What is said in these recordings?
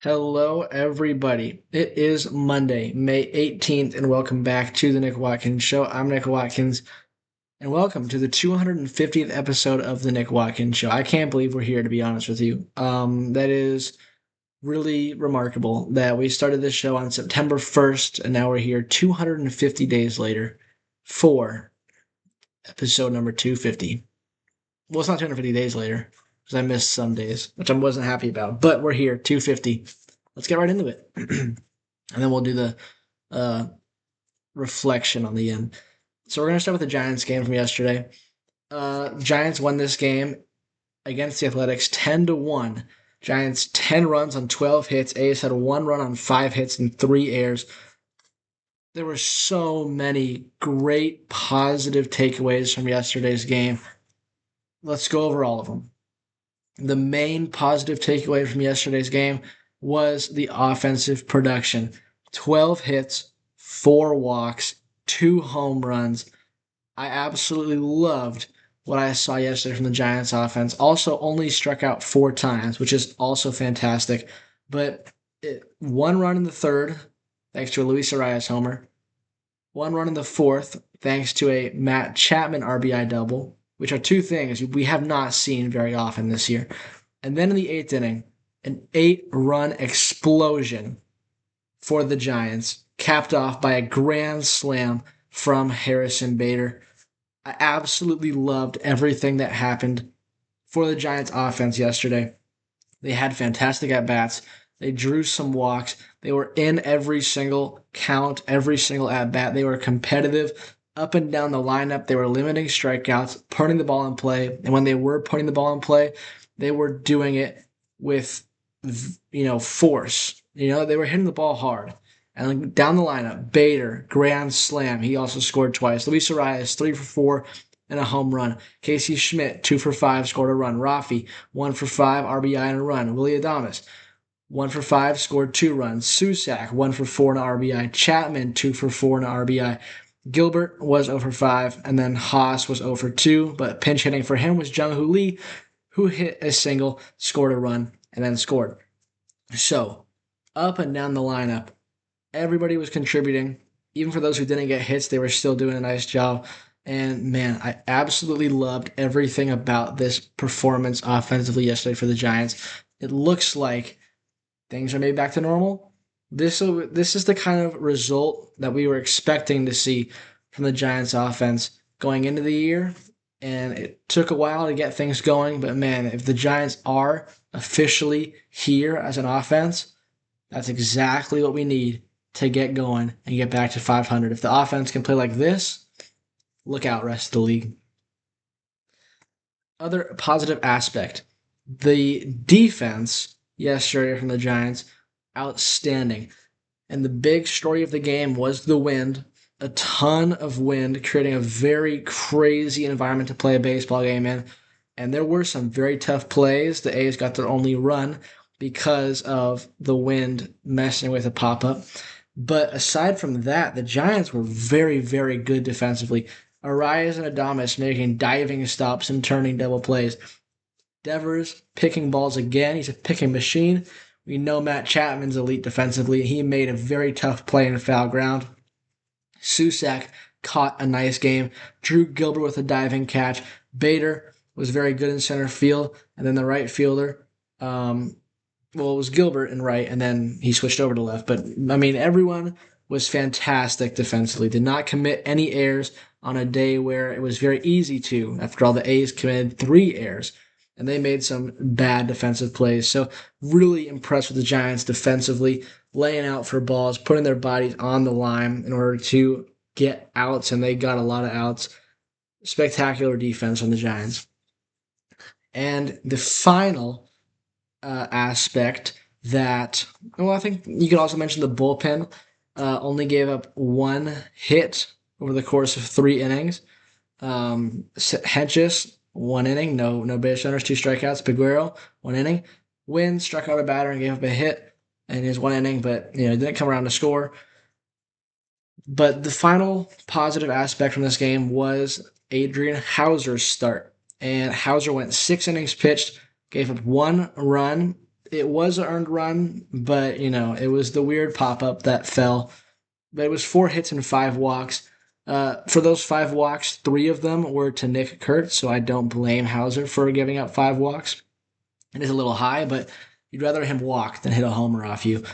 Hello, everybody. It is Monday, May 18th, and welcome back to the Nick Watkins Show. I'm Nick Watkins, and welcome to the 250th episode of the Nick Watkins Show. I can't believe we're here, to be honest with you. That is really remarkable that we started this show on September 1st, and now we're here 250 days later for episode number 250. Well, it's not 250 days later because I missed some days, which I wasn't happy about, but we're here, 250. Let's get right into it. And then we'll do the uh, reflection on the end. So we're going to start with the Giants game from yesterday. Giants won this game against the Athletics 10-1. Giants 10 runs on 12 hits. A's had 1 run on 5 hits and 3 errors. There were so many great positive takeaways from yesterday's game. Let's go over all of them. The main positive takeaway from yesterday's game was the offensive production. 12 hits, 4 walks, 2 home runs. I absolutely loved what I saw yesterday from the Giants offense. Also only struck out 4 times, which is also fantastic. But 1 run in the third, thanks to a Luis Arias homer. 1 run in the fourth, thanks to a Matt Chapman RBI double, which are 2 things we have not seen very often this year. And then in the 8th inning, an 8-run explosion for the Giants, capped off by a grand slam from Harrison Bader. I absolutely loved everything that happened for the Giants offense yesterday. They had fantastic at-bats. They drew some walks. They were in every single count, every single at-bat. They were competitive up and down the lineup. They were limiting strikeouts, putting the ball in play. And when they were putting the ball in play, they were doing it with, force. They were hitting the ball hard. And down the lineup, Bader, grand slam. He also scored twice. Luis Arias, 3 for 4 and a home run. Casey Schmidt, 2 for 5, scored a run. Rafi, 1 for 5, RBI and a run. Willie Adames, 1 for 5, scored 2 runs. Susak, 1 for 4 and an RBI. Chapman, 2 for 4 and an RBI. Gilbert was 0 for 5, and then Haas was 0 for 2, but pinch hitting for him was Jung Hoo Lee, who hit a single, scored a run, and then scored. So, up and down the lineup, everybody was contributing. Even for those who didn't get hits, they were still doing a nice job. And man, I absolutely loved everything about this performance offensively yesterday for the Giants. It looks like things are maybe back to normal. This is the kind of result that we were expecting to see from the Giants offense going into the year. And it took a while to get things going, but man, if the Giants are officially here as an offense, that's exactly what we need to get going and get back to 500. If the offense can play like this, look out, rest of the league. Other positive aspect, the defense yesterday from the Giants, outstanding. And the big story of the game was the wind. A ton of wind, creating a very crazy environment to play a baseball game in. And there were some very tough plays. The A's got their only run because of the wind messing with a pop-up. But aside from that, the Giants were very, very good defensively. Arias and Adames making diving stops and turning double plays. Devers picking balls again. He's a picking machine. We know Matt Chapman's elite defensively. He made a very tough play in foul ground. Susak caught a nice game. Drew Gilbert with a diving catch. Bader was very good in center field. And then the right fielder, it was Gilbert in right, and then he switched over to left. But, everyone was fantastic defensively. Did not commit any errors on a day where it was very easy to. After all, the A's committed 3 errors, and they made some bad defensive plays. So really impressed with the Giants defensively, laying out for balls, putting their bodies on the line in order to get outs, and they got a lot of outs. Spectacular defense from the Giants. And the final aspect that, I think you could also mention the bullpen only gave up 1 hit over the course of 3 innings. Hedges, 1 inning, no base runners, 2 strikeouts. Peguero, 1 inning. Wynn struck out a batter and gave up a hit in his 1 inning, but didn't come around to score. But the final positive aspect from this game was Adrian Houser's start. And Houser went 6 innings pitched, gave up 1 run, It was an earned run, but it was the weird pop up that fell. But it was 4 hits and 5 walks. For those 5 walks, 3 of them were to Nick Kurtz, so I don't blame Hauser for giving up 5 walks. It is a little high, but you'd rather him walk than hit a homer off you.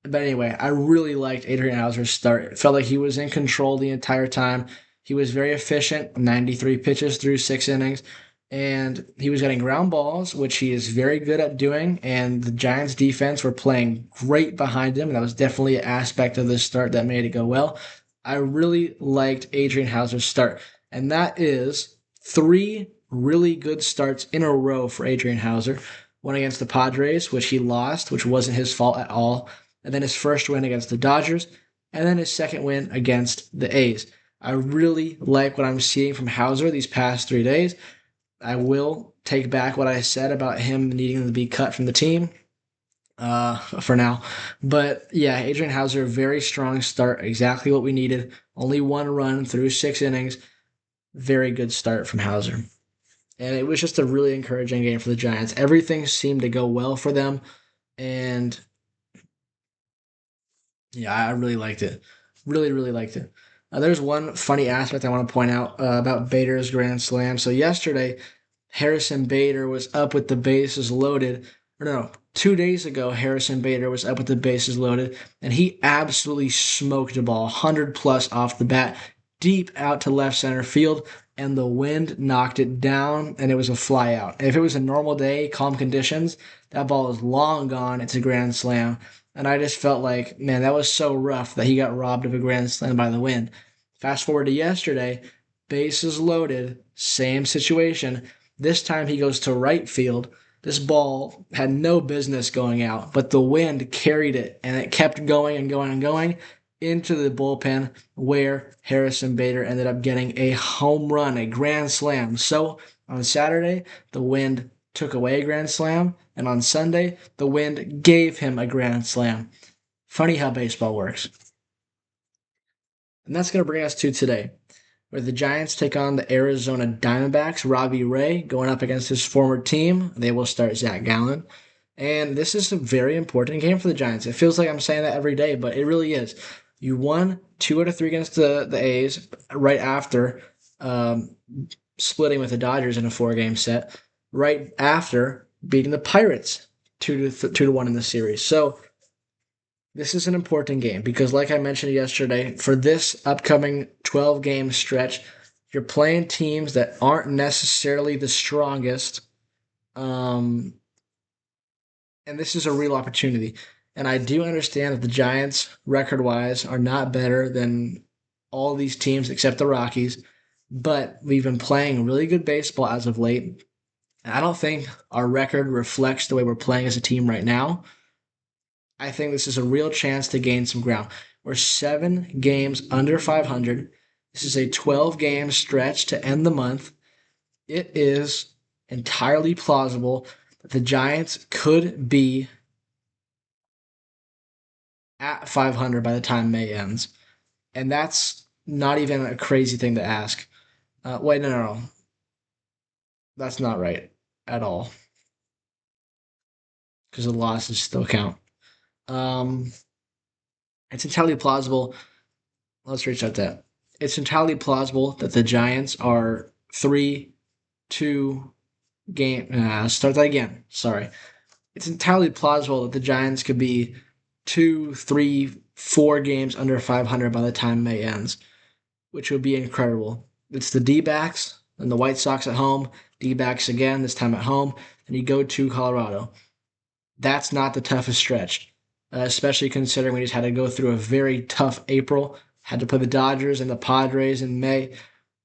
But anyway, I really liked Adrian Hauser's start. It felt like he was in control the entire time. He was very efficient, 93 pitches through 6 innings, and he was getting ground balls, which he is very good at doing. And the Giants' defense were playing great behind him. And that was definitely an aspect of this start that made it go well. I really liked Adrian Hauser's start, and that is 3 really good starts in a row for Adrian Hauser. One against the Padres, which he lost, which wasn't his fault at all, and then his first win against the Dodgers, and then his second win against the A's. I really like what I'm seeing from Hauser these past 3 days. I will take back what I said about him needing to be cut from the team for now. But yeah, Adrian Hauser, very strong start, exactly what we needed. Only 1 run through 6 innings. Very good start from Hauser. And it was just a really encouraging game for the Giants. Everything seemed to go well for them. And yeah, I really liked it. Really, really liked it. There's one funny aspect I want to point out about Bader's grand slam. So yesterday, Harrison Bader was up with the bases loaded. Or no, 2 days ago, Harrison Bader was up with the bases loaded, and he absolutely smoked a ball, 100 plus off the bat, deep out to left center field, and the wind knocked it down, and it was a fly out. If it was a normal day, calm conditions, that ball is long gone. It's a grand slam. And I just felt like, man, that was so rough that he got robbed of a grand slam by the wind. Fast forward to yesterday, bases loaded, same situation. This time he goes to right field. This ball had no business going out, but the wind carried it, and it kept going and going and going into the bullpen, where Harrison Bader ended up getting a home run, a grand slam. So on Saturday, the wind took away a grand slam, and on Sunday, the wind gave him a grand slam. Funny how baseball works. And that's going to bring us to today, where the Giants take on the Arizona Diamondbacks. Robbie Ray going up against his former team. They will start Zach Gallen. And this is a very important game for the Giants. It feels like I'm saying that every day, but it really is. You won 2 out of 3 against the A's right after splitting with the Dodgers in a 4-game set, right after beating the Pirates 2-1 in the series. So this is an important game because, like I mentioned yesterday, for this upcoming 12-game stretch, you're playing teams that aren't necessarily the strongest, and this is a real opportunity. And I do understand that the Giants, record-wise, are not better than all these teams except the Rockies, but we've been playing really good baseball as of late. And I don't think our record reflects the way we're playing as a team right now. I think this is a real chance to gain some ground. We're 7 games under 500. This is a 12-game stretch to end the month. It is entirely plausible that the Giants could be at 500 by the time May ends. And that's not even a crazy thing to ask. Wait, no. That's not right at all. Because the losses still count. It's entirely plausible. Let's restart that. It's entirely plausible that the Giants are 3-2 game. Start that again. Sorry. It's entirely plausible that the Giants could be 2, 3, 4 games under 500 by the time May ends, which would be incredible. It's the D-backs and the White Sox at home. D-backs again, this time at home. And you go to Colorado. That's not the toughest stretch, especially considering we just had to go through a very tough April, had to play the Dodgers and the Padres in May.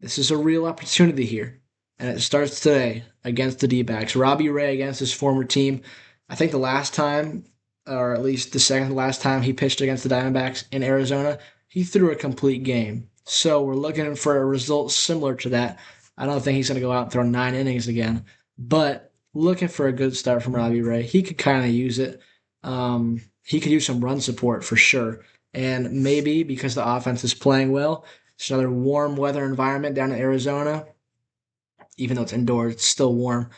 This is a real opportunity here, and it starts today against the D-backs. Robbie Ray against his former team. I think the last time, or at least the second to last time he pitched against the Diamondbacks in Arizona, he threw a complete game. So we're looking for a result similar to that. I don't think he's going to go out and throw 9 innings again, but looking for a good start from Robbie Ray. He could kind of use it. He could use some run support for sure. And maybe because the offense is playing well, it's another warm weather environment down in Arizona. Even though it's indoors, it's still warm.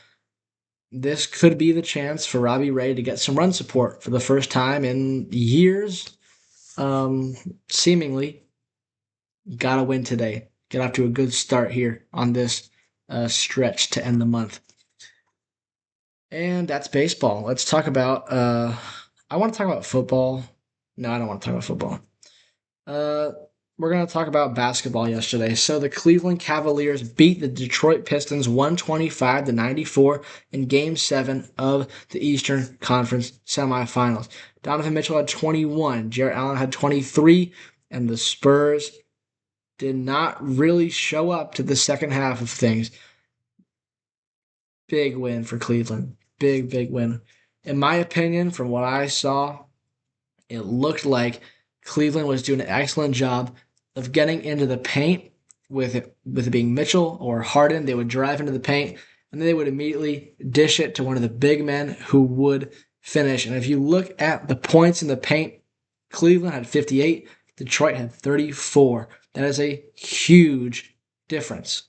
this could be the chance for Robbie Ray to get some run support for the first time in years. Seemingly, gotta win today. Get off to a good start here on this stretch to end the month. And that's baseball. Let's talk about. I want to talk about football. No, I don't want to talk about football. Uh, we're going to talk about basketball yesterday. So the Cleveland Cavaliers beat the Detroit Pistons 125 to 94 in Game 7 of the Eastern Conference semifinals. Donovan Mitchell had 21, Jarrett Allen had 23, and the Spurs did not really show up to the second half of things. Big win for Cleveland. Big win. In my opinion, from what I saw, it looked like Cleveland was doing an excellent job of getting into the paint with it being Mitchell or Harden. They would drive into the paint and then they would immediately dish it to one of the big men who would finish. And if you look at the points in the paint, Cleveland had 58, Detroit had 34. That is a huge difference.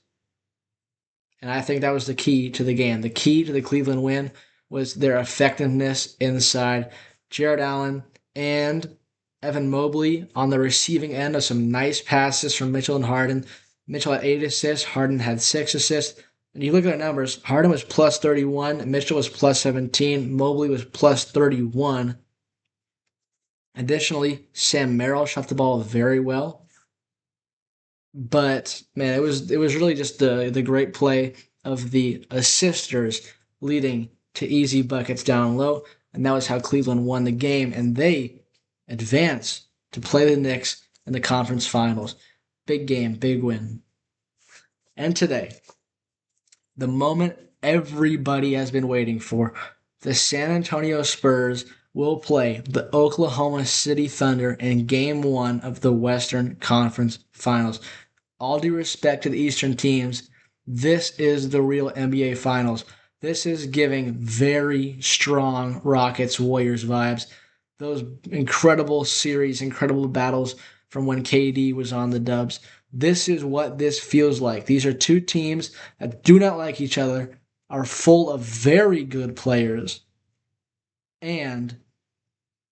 And I think that was the key to the game. The key to the Cleveland win was their effectiveness inside. Jarrett Allen and Evan Mobley on the receiving end of some nice passes from Mitchell and Harden. Mitchell had 8 assists, Harden had 6 assists. And you look at the numbers, Harden was plus 31, Mitchell was plus 17, Mobley was plus 31. Additionally, Sam Merrill shot the ball very well. But man, it was really just the great play of the assisters leading to easy buckets down low, and that was how Cleveland won the game, and they advance to play the Knicks in the conference finals. Big game, big win. And today, the moment everybody has been waiting for, the San Antonio Spurs will play the Oklahoma City Thunder in Game 1 of the Western Conference Finals. All due respect to the Eastern teams, this is the real NBA Finals. This is giving very strong Rockets Warriors vibes. Those incredible series, incredible battles from when KD was on the Dubs. This is what this feels like. These are two teams that do not like each other, are full of very good players, and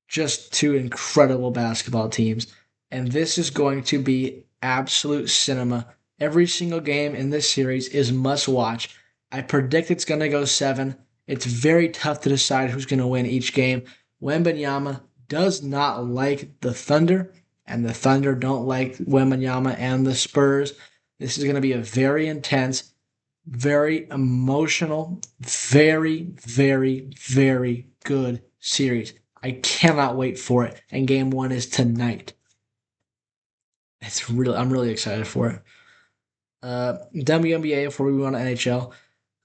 just two incredible basketball teams. And this is going to be absolute cinema. Every single game in this series is must watch. I predict it's going to go 7. It's very tough to decide who's going to win each game. Wembanyama does not like the Thunder, and the Thunder don't like Wembanyama and the Spurs. This is going to be a very intense, very emotional, very good series. I cannot wait for it. And game 1 is tonight. I'm really excited for it. WNBA before we move on to NHL,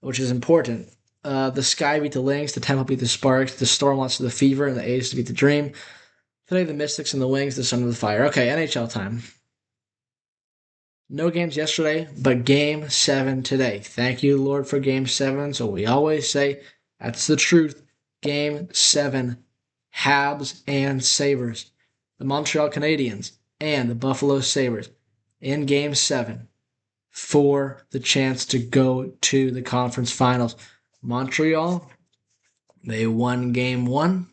which is important. The Sky beat the Lynx, the Temple beat the Sparks, the Storm lost to the Fever, and the Aces beat the Dream. Today, the Mystics and the Wings, the Sun and the Fire. Okay, NHL time. No games yesterday, but Game 7 today. Thank you, Lord, for Game 7. So we always say that's the truth. Game 7, Habs and Sabres. The Montreal Canadiens and the Buffalo Sabres in Game 7 for the chance to go to the conference finals. Montreal, they won Game 1.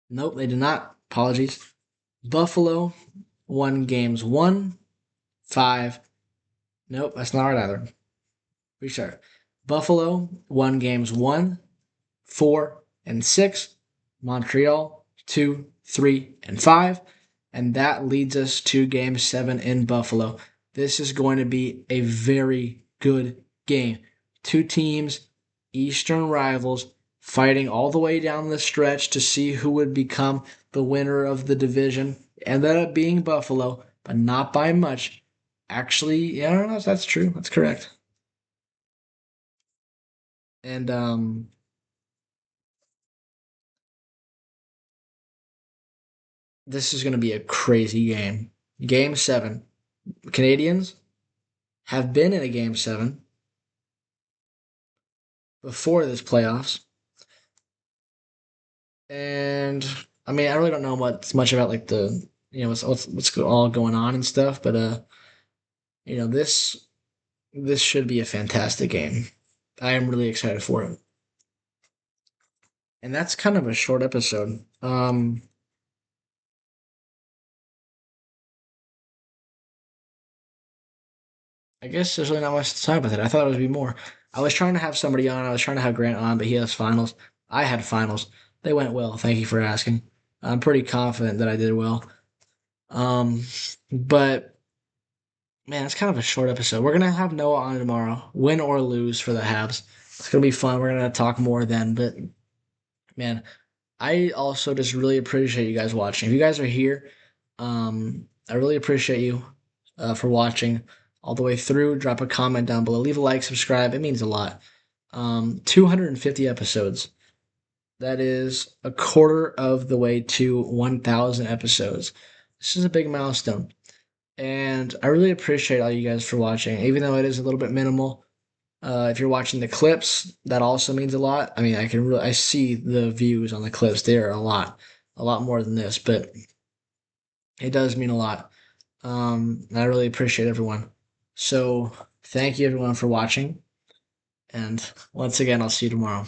Nope, they did not. Apologies. Buffalo won Games 1, 5. Nope, that's not right either. Restart. Buffalo won Games 1, 4, and 6. Montreal 2, 3, and 5. And that leads us to Game 7 in Buffalo. This is going to be a very good game. Two teams, Eastern rivals, fighting all the way down the stretch to see who would become the winner of the division. Ended up being Buffalo, but not by much. Actually, yeah, I don't know if that's true. That's correct. And this is going to be a crazy game. Game 7. The Canadians have been in a Game 7 before this playoffs. And I mean, I really don't know much about like the what's all going on and stuff, but this should be a fantastic game. I am really excited for it. And that's kind of a short episode. I guess there's really not much to talk about it. I thought it would be more. I was trying to have somebody on. I was trying to have Grant on, but he has finals. I had finals. They went well. Thank you for asking. I'm pretty confident that I did well. Um, but man, it's kind of a short episode. We're gonna have Noah on tomorrow, win or lose for the Habs. It's gonna be fun. We're gonna talk more then. But man, I also just really appreciate you guys watching. If you guys are here, I really appreciate you for watching all the way through. Drop a comment down below. Leave a like, subscribe. It means a lot. 250 episodes. That is a quarter of the way to 1,000 episodes. This is a big milestone. And I really appreciate all you guys for watching, even though it is a little bit minimal. If you're watching the clips, that also means a lot. I mean, I see the views on the clips. They are a lot more than this, but it does mean a lot. I really appreciate everyone. So thank you everyone for watching, and once again, I'll see you tomorrow.